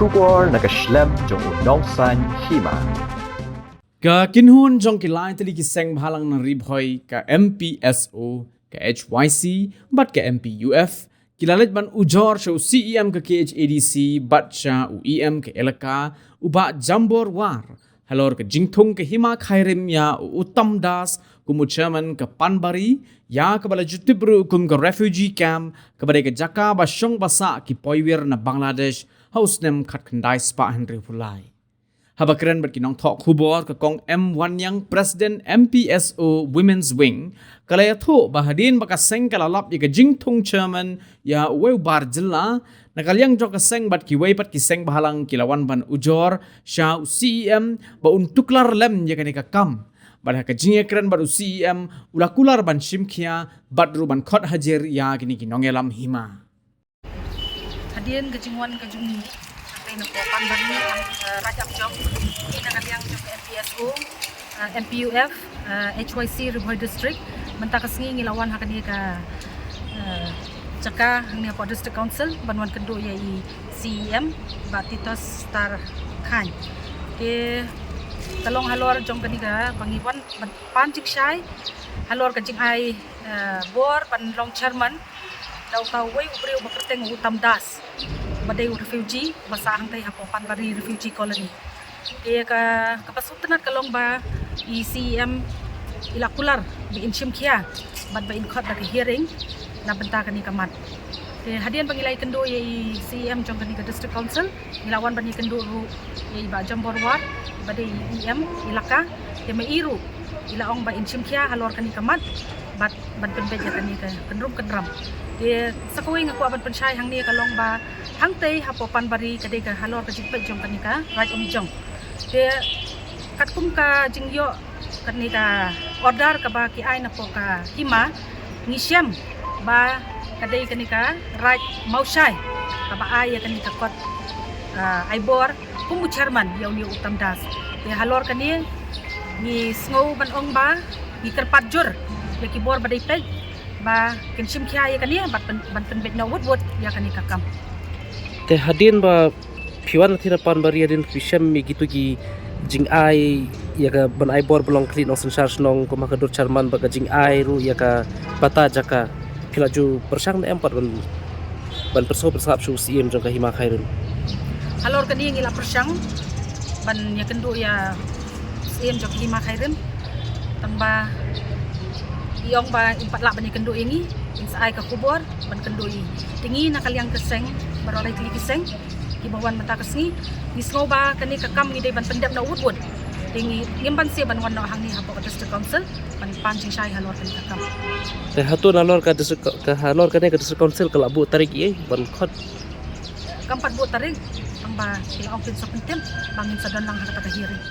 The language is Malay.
Shubor nakaslem jong unongsan hima. Ka kinhun jong kilay tali ki seng bhalang ng ribhoy ka MPSO, ka HYC, bat ka MPUF, kilalit ban ujor siya CEM ka KHADC, bat siya UEM ka elaka, uba jambor war, halor ka jingthong ka hima khairim ya Uttam Das, kumu chairman ka Panbari, ya kabala jutibru kum ka refugee camp, kabala ka jaka ba syong basa ki poywir na Bangladesh, haus nem kat kandai spa Henry Pulai. Habakren bat kinong thok hubor ka kong M1 yang President MPSO Women's Wing kalaya tho bahadin baka seng kalalap ya ka jingthong chairman ya Uwe Bar Jilla nakalyang jo ka seng bat ki way pat ki seng bahalang kilawan ban ujor sya CEM ba untuklar lem ya ka kam bat ka jingekren bat CEM ulakular ban shimkhia bat ru ban khot hajer ya kini kinongelam hima hadian kejingwan kejungi na po Panbari Rajab Jong ini nakaliang jong MPSO MPUF HYC Ribhoy District menta kasengi ngilawan hakani ka jaka hangni po District Council banwan kendo ya i CEM batitos star khan ke talong halor jong kani ka bangiwan pancik syai halor ka jing ai bor pan long chairman daw ka way ubreu bakerteng Uttam Das badai refugee basa hangtai hapo Panbari refugee colony dia ka kapasutanat kalong ba i CEM ilakular bi inchim kia bad ba in khot da hearing na benta kani kamat te hadian pangilai kendo ye i CEM jong kani ka district council ilawan bani kendo ru ye ba jambor war badai EM ilaka te mairu ilaong ba inchim kia halor kani kamat bat ban penbet ya kani ka kendrum kendram dia sakawing aku aban pensyai hang ni kalong ba hang tei hapo Panbari kadai ka halor ka jingpet jong kanika raj jong dia katkum ka jingyo kanika order ka ba ki ai na po ka hima ngisyam ba kadai kanika raj mausai ka ba ai kanika kot aibor kumu chairman yaw ni Uttam Das dia halor kani ni sngow ban ong ba ni kerpatjur ya kibor badai pej ba kinshim kya ya kani bat ban penbet na wood ya kani kakam te hadin ba piwan thira Panbari adin fisham mi gitu gi jing ai ya ka ban ai bor belong clean ocean charge nong ko makadur charman ba ka jing ai ru ya ka bata jaka pilaju persang na empat ban perso bersap su CM jong ka hima khairun halor kani ngila persang ban ya kendo ya CM jong hima khairun tamba iyong ba impat lak banyak kendo ini insai ka kubor ban kendo i tingi nakaliang keseng barorai tili keseng ibawan mata kesngi nisgo ba kani kakam ni dai ban pendap na wood tingi ngimban si ban wan na hang ni hapo ka district council ban pancing syai halor kani kakam te hatu nalor ka halor kani ka district council kala bu tarik ye ban khot kampat bu tarik tamba ila ong pin so pentem bangin sadan lang hakata ka hearing